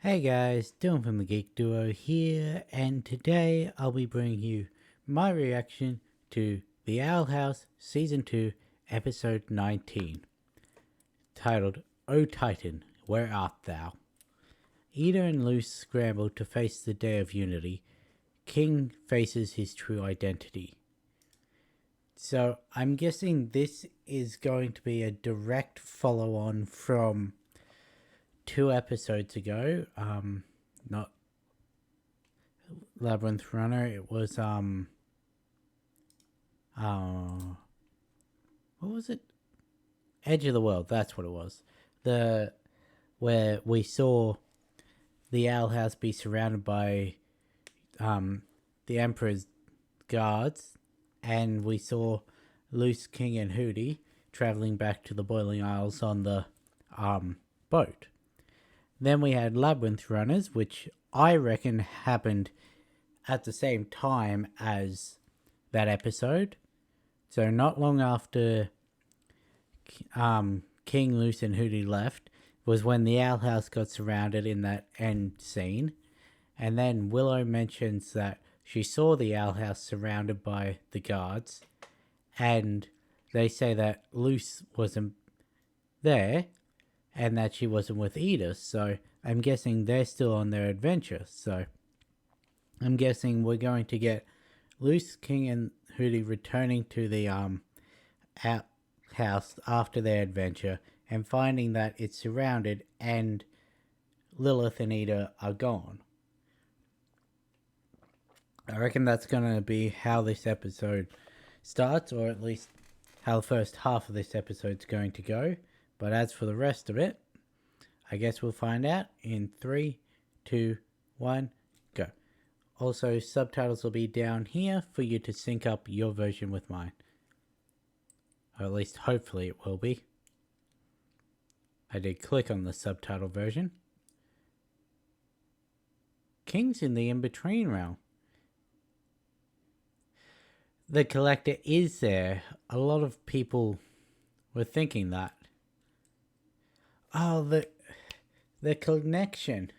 Hey guys, Dylan from the Geek Duo here, and today I'll be bringing you my reaction to The Owl House Season 2, Episode 19, titled O Titan, Where Art Thou? Ida and Luce scramble to face the Day of Unity. King faces his true identity. So I'm guessing this is going to be a direct follow-on from 2 episodes ago. Not Labyrinth Runner. It was what was it? Edge of the World. That's what it was. The Where we saw the Owl House be surrounded by the Emperor's guards, and we saw Luce, King, and Hooty traveling back to the Boiling Isles on the boat. Then we had Labyrinth Runners, which I reckon happened at the same time as that episode. So not long after King, Luce, and Hooty left was when the Owl House got surrounded in that end scene. And then Willow mentions that she saw the Owl House surrounded by the guards, and they say that Luce wasn't there and that she wasn't with Ida. So I'm guessing they're still on their adventure. So I'm guessing we're going to get Luce, King, and Hooty returning to the house after their adventure and finding that it's surrounded and Lilith and Ida are gone. I reckon that's going to be how this episode starts, or at least how the first half of this episode's going to go. But as for the rest of it, I guess we'll find out in 3, 2, 1, go. Also, subtitles will be down here for you to sync up your version with mine. Or at least hopefully it will be. I did click on the subtitle version. King's in the in-between realm. The collector is there. A lot of people were thinking that. Oh, the connection.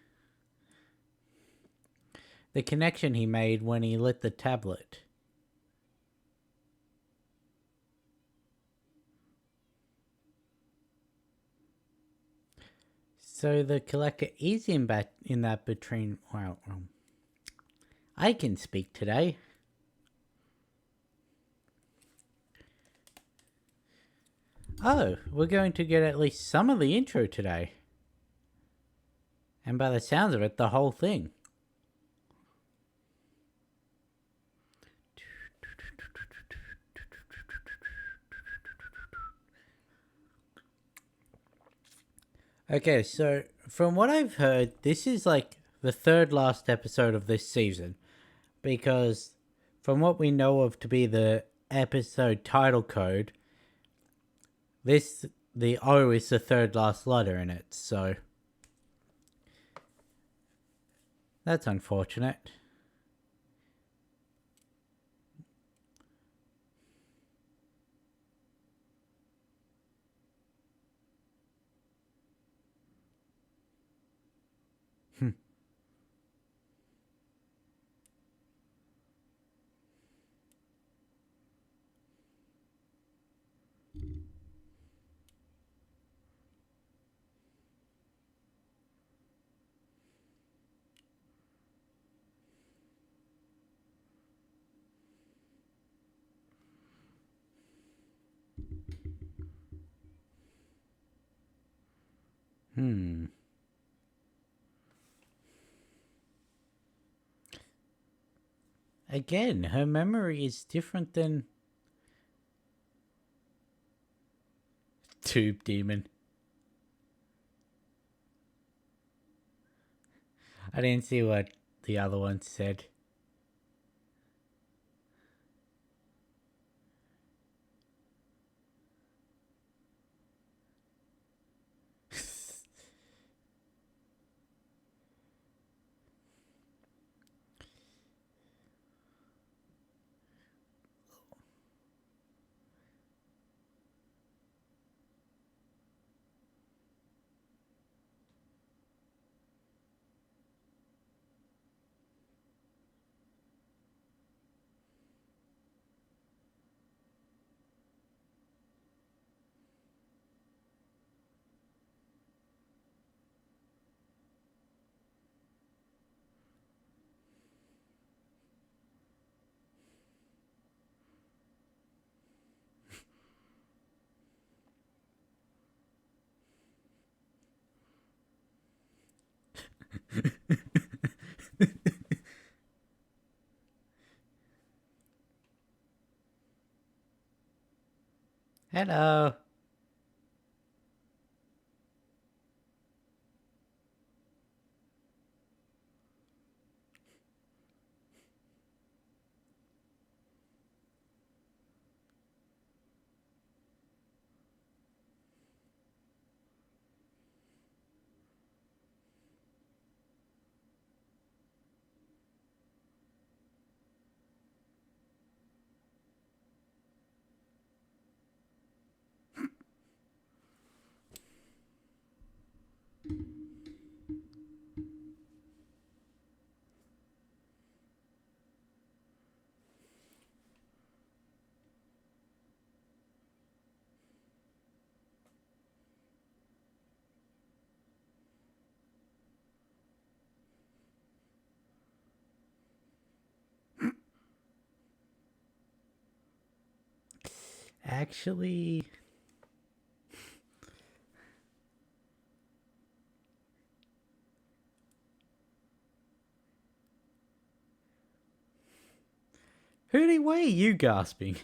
The connection he made when he lit the tablet. So the collector is in that between. Wow, I can speak today. Oh, we're going to get at least some of the intro today. And by the sounds of it, the whole thing. Okay, so from what I've heard, this is like the third last episode of this season. Because from what we know of to be the episode title code, the O is the third last letter in it, so that's unfortunate. Again, her memory is different than Tube Demon. I didn't see what the other one said. Hello. Actually, Hootie, why are you gasping?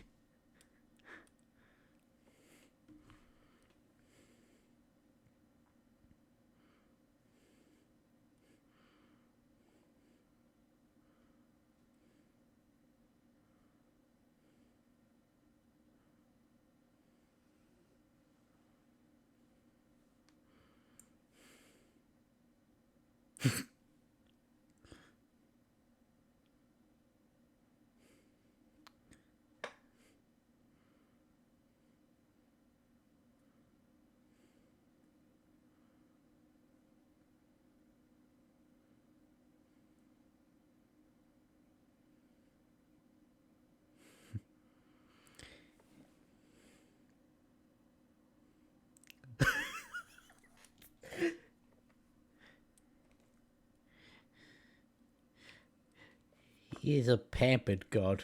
He is a pampered god.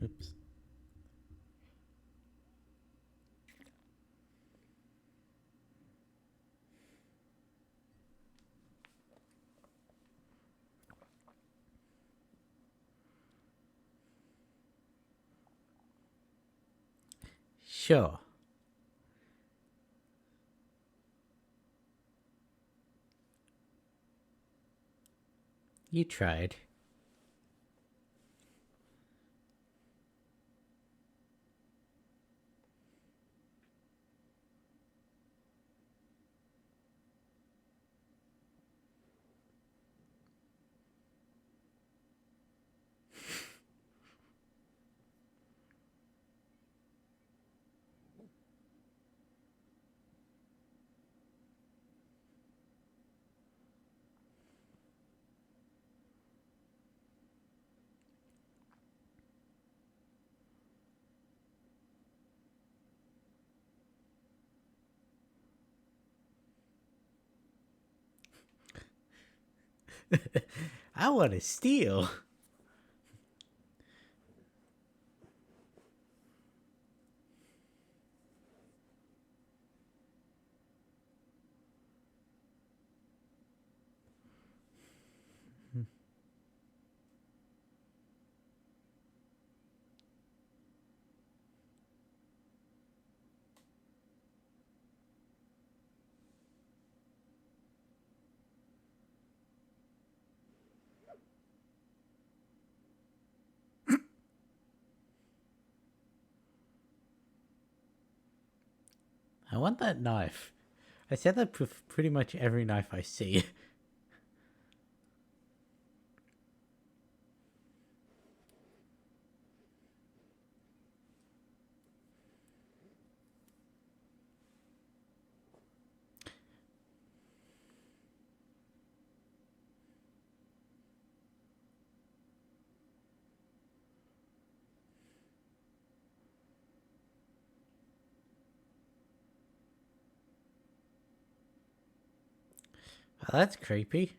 Oops. Sure. You tried. I want to steal. I want that knife. I said that pretty much every knife I see. Oh, that's creepy.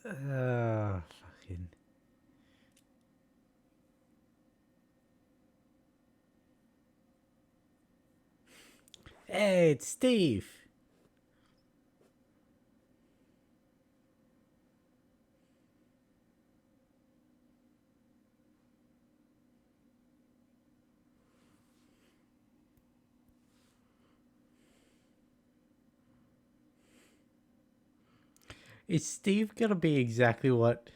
Fucking. Hey, it's Steve. Is Steve gonna be exactly what?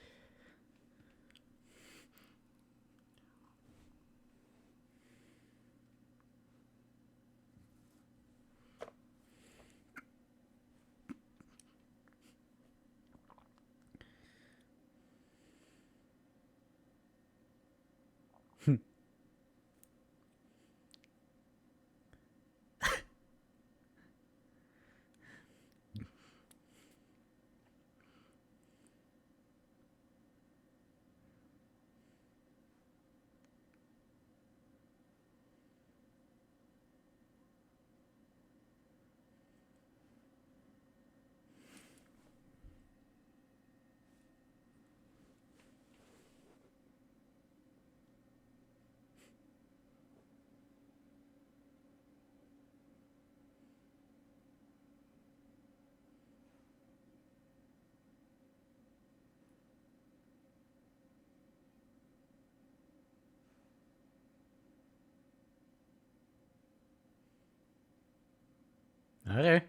Okay.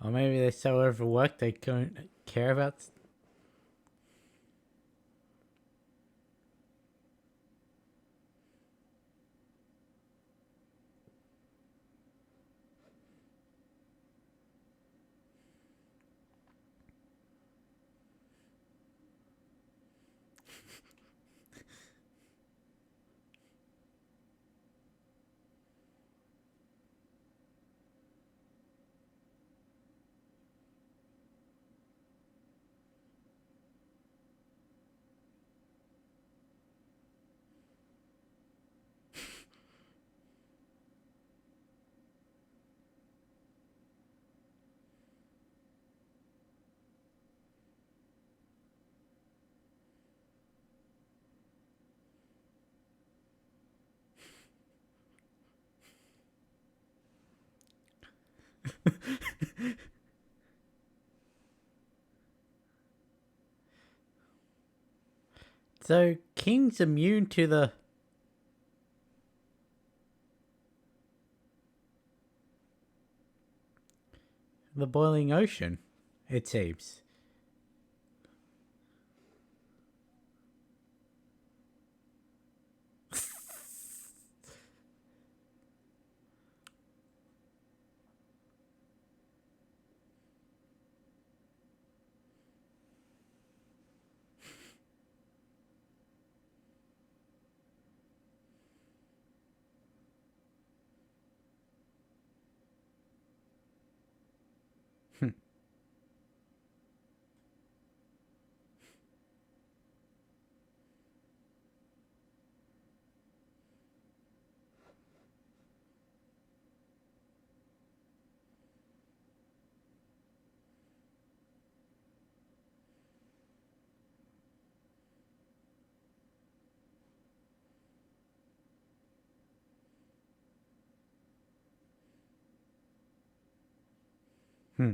Or maybe they're so overworked they don't care about. So King's immune to the boiling ocean, it seems. Hmm.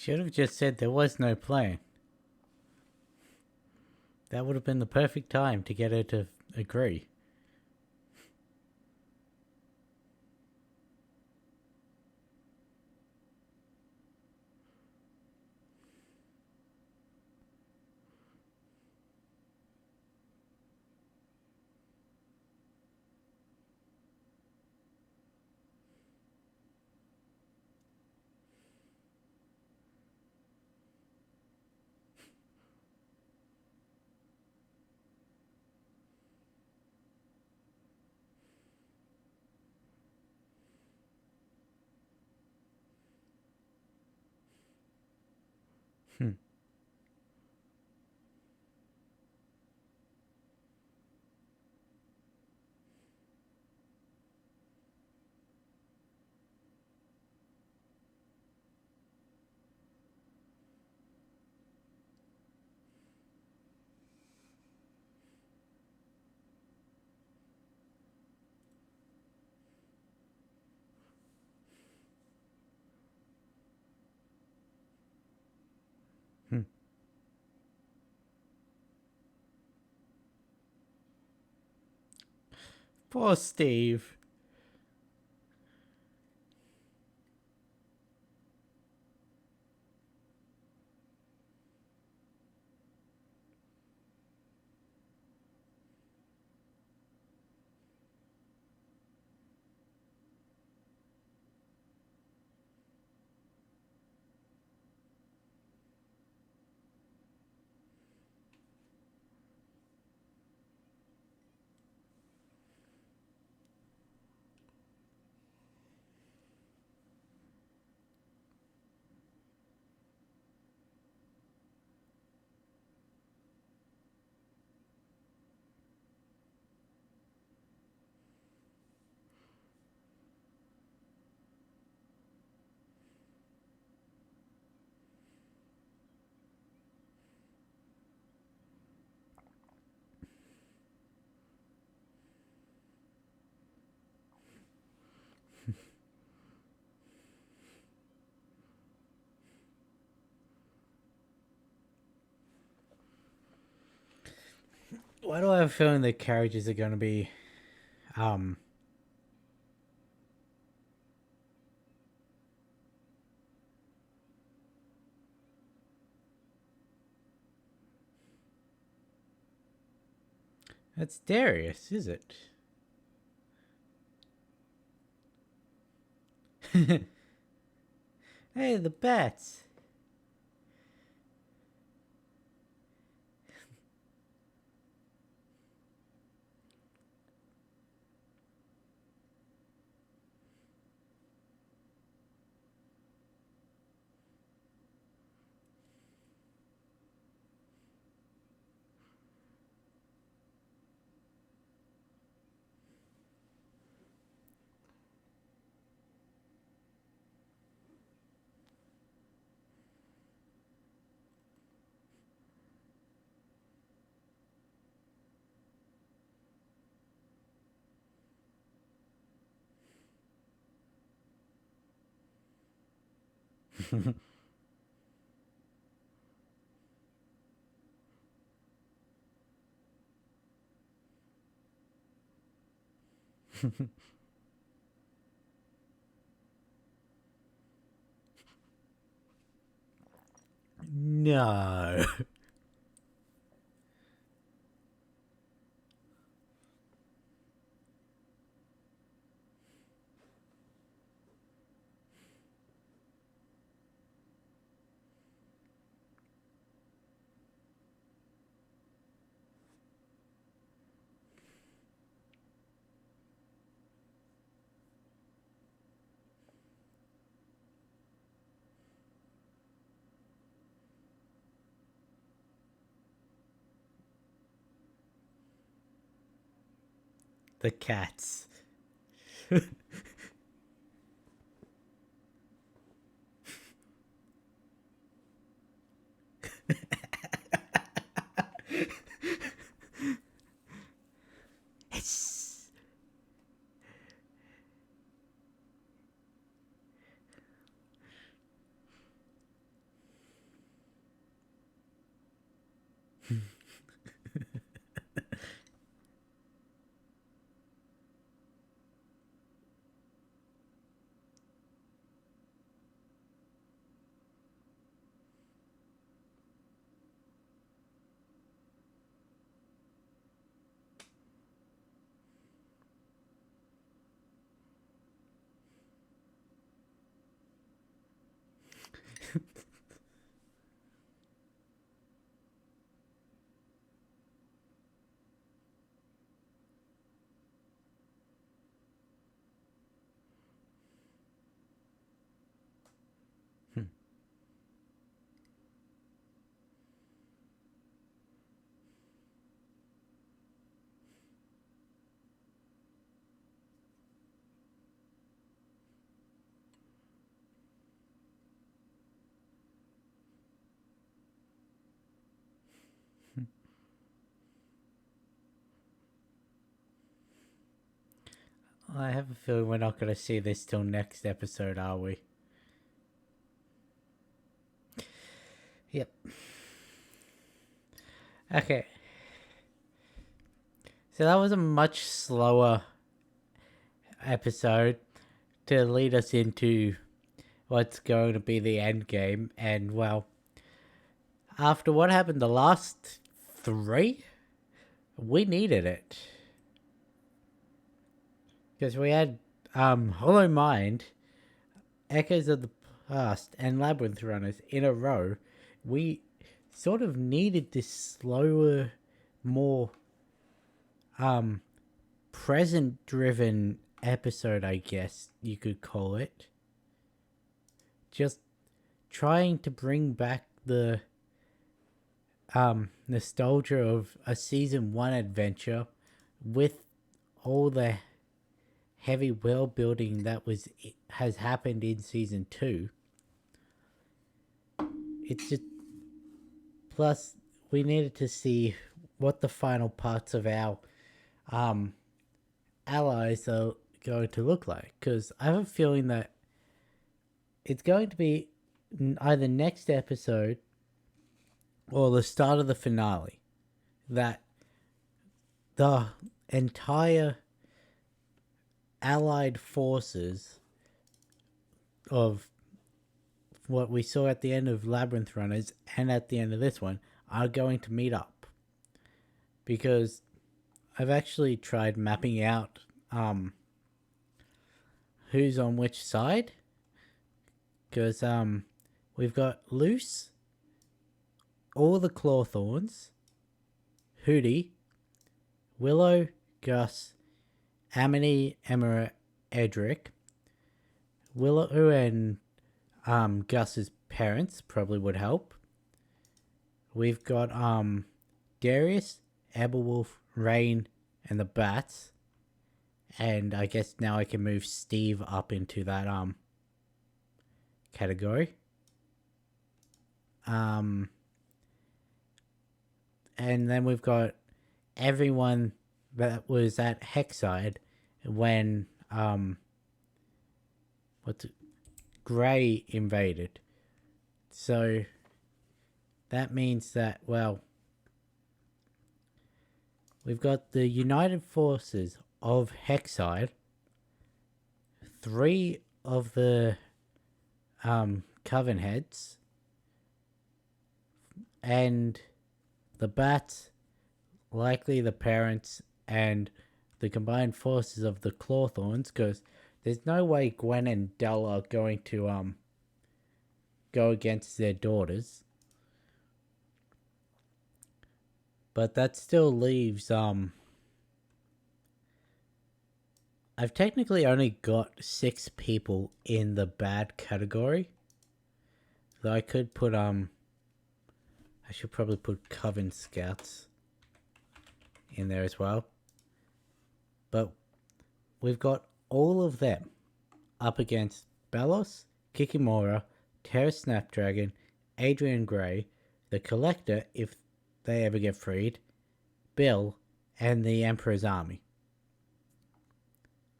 Should have just said there was no plane. That would have been the perfect time to get her to agree. Hmm. Hmm. Poor Steve. Why do I have a feeling the carriages are going to be, um, that's Darius, is it? Hey, the bats. No. The cats. It's... I have a feeling we're not going to see this till next episode, are we? Yep. Okay. So that was a much slower episode to lead us into what's going to be the end game. And, well, after what happened the last 3, we needed it. Because we had Hollow Mind, Echoes of the Past, and Labyrinth Runners in a row. We sort of needed this slower, more present driven episode, I guess you could call it. Just trying to bring back the nostalgia of a season 1 adventure with all the heavy world building that has happened in season 2. It's just, plus we needed to see what the final parts of our allies are going to look like, because I have a feeling that it's going to be either next episode or the start of the finale that the entire allied forces of what we saw at the end of Labyrinth Runners and at the end of this one are going to meet up, because I've actually tried mapping out who's on which side, because we've got Luce, all the Clawthorns, Hooty, Willow, Gus, Amity, Emma, Edric. Willow and Gus's parents probably would help. We've got Darius, Aberwolf, Rain, and the Bats. And I guess now I can move Steve up into that category. And then we've got everyone that was at Hexside when Grey invaded. So that means that, well, we've got the United Forces of Hexside, 3 of the Coven heads, and the Bats, likely the parents, and the combined forces of the Clawthorns, because there's no way Gwen and Dell are going to go against their daughters. But that still leaves I've technically only got 6 people in the bad category. Though I could put I should probably put Coven Scouts in there as well. But we've got all of them up against Belos, Kikimora, Terra Snapdragon, Adrian Gray, the Collector if they ever get freed, Bill, and the Emperor's army.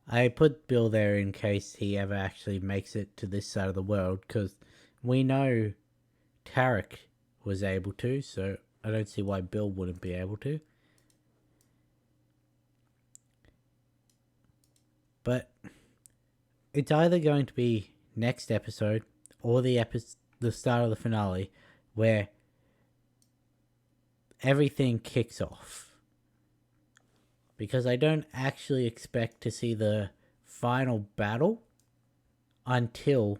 I put Bill there in case he ever actually makes it to this side of the world, because we know Tarek was able to, so I don't see why Bill wouldn't be able to. But it's either going to be next episode or the start of the finale where everything kicks off. Because I don't actually expect to see the final battle until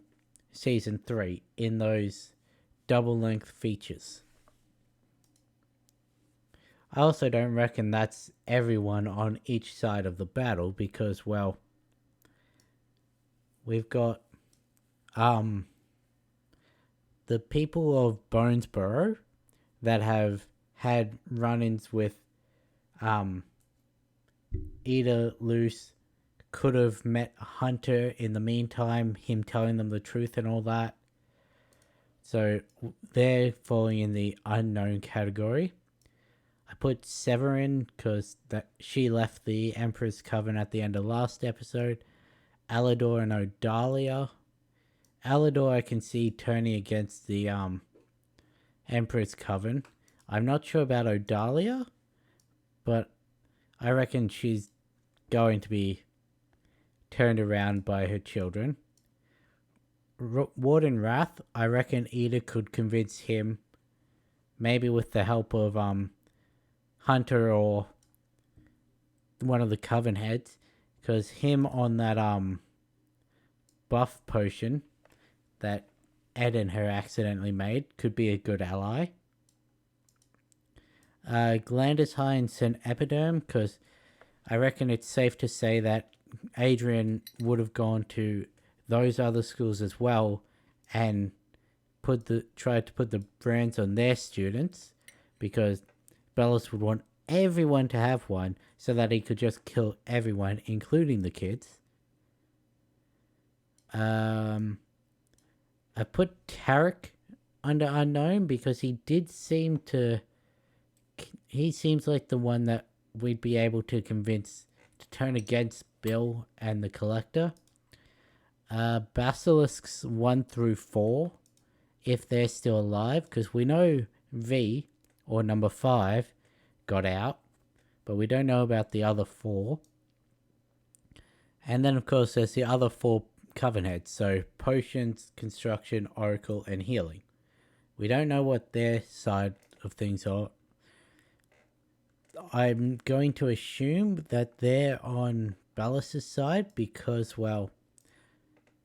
season 3 in those double-length features. I also don't reckon that's everyone on each side of the battle, because, well, we've got the people of Bonesborough that have had run-ins with Eda, Luce, could have met Hunter in the meantime, him telling them the truth and all that. So they're falling in the unknown category. I put Severin because that she left the Emperor's Coven at the end of last episode. Alador and Odalia. Alador I can see turning against the Emperor's Coven. I'm not sure about Odalia, but I reckon she's going to be turned around by her children. Warden Wrath, I reckon Eda could convince him, maybe with the help of Hunter or one of the Coven heads, because him on that buff potion that Ed and her accidentally made could be a good ally. Glandus High and St. Epiderm, because I reckon it's safe to say that Adrian would have gone to those other schools as well and tried to put the brands on their students, because Bellis would want everyone to have one so that he could just kill everyone, including the kids. I put Tarek under unknown because he seems like the one that we'd be able to convince to turn against Bill and the Collector. Basilisks 1 through 4, if they're still alive, because we know V, or number 5, got out, but we don't know about the other 4. And then, of course, there's the other 4 Coven heads, so Potions, Construction, Oracle, and Healing. We don't know what their side of things are. I'm going to assume that they're on Ballas's side because, well,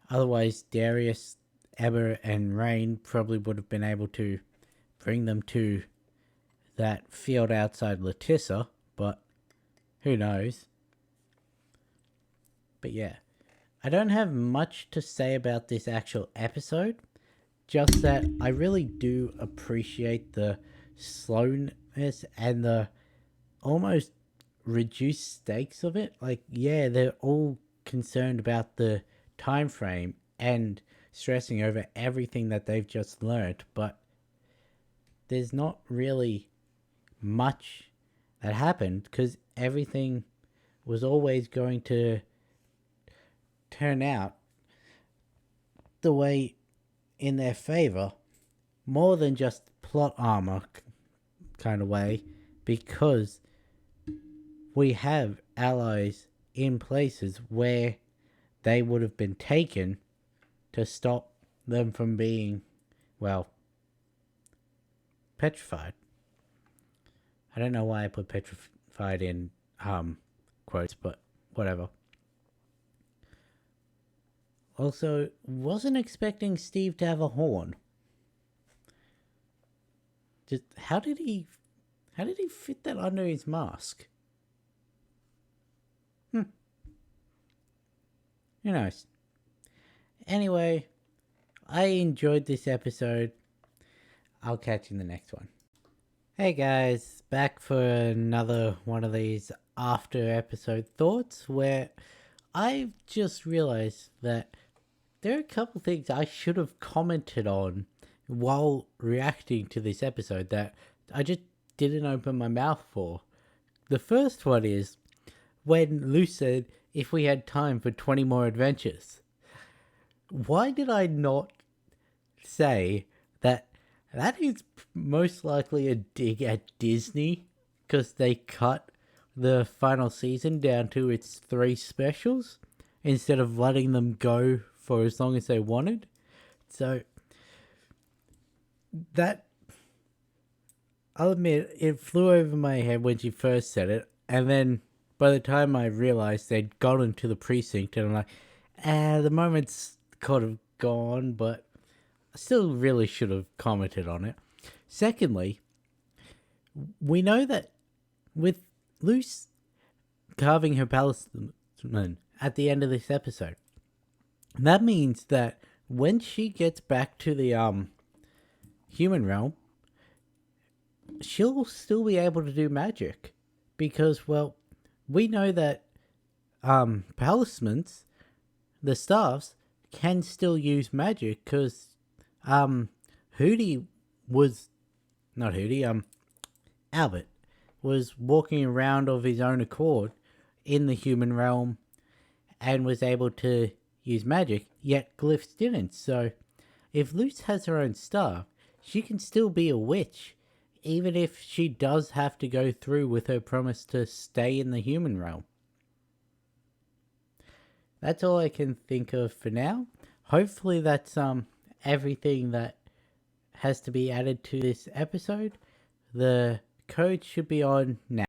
otherwise Darius, Emma, and Rain probably would have been able to bring them to that field outside Latissa, but who knows. But yeah, I don't have much to say about this actual episode, just that I really do appreciate the slowness and the almost reduced stakes of it. Like, yeah, they're all concerned about the time frame and stressing over everything that they've just learned, but there's not really much that happened because everything was always going to turn out the way in their favor, more than just plot armor kind of way, because we have allies in places where they would have been taken to stop them from being, well, petrified. I don't know why I put petrified in quotes, but whatever. Also, wasn't expecting Steve to have a horn. Just how did he fit that under his mask? Who knows? Anyway, I enjoyed this episode. I'll catch you in the next one. Hey guys, back for another one of these after episode thoughts where I've just realized that there are a couple things I should have commented on while reacting to this episode that I just didn't open my mouth for. The first one is when Lou said if we had time for 20 more adventures. Why did I not say that is most likely a dig at Disney because they cut the final season down to its 3 specials instead of letting them go for as long as they wanted? So that, I'll admit, it flew over my head when she first said it, and then by the time I realized they'd gotten to the precinct, and I'm like, the moment's kind of gone, but I still really should have commented on it. Secondly, we know that with Luce carving her talisman at the end of this episode, that means that when she gets back to the human realm, she'll still be able to do magic. Because, well, we know that talismans, the staffs, can still use magic because Albert was walking around of his own accord in the human realm and was able to use magic, yet Glyphs didn't. So if Luce has her own staff, she can still be a witch, even if she does have to go through with her promise to stay in the human realm. That's all I can think of for now. Hopefully that's everything that has to be added to this episode. The code should be on now.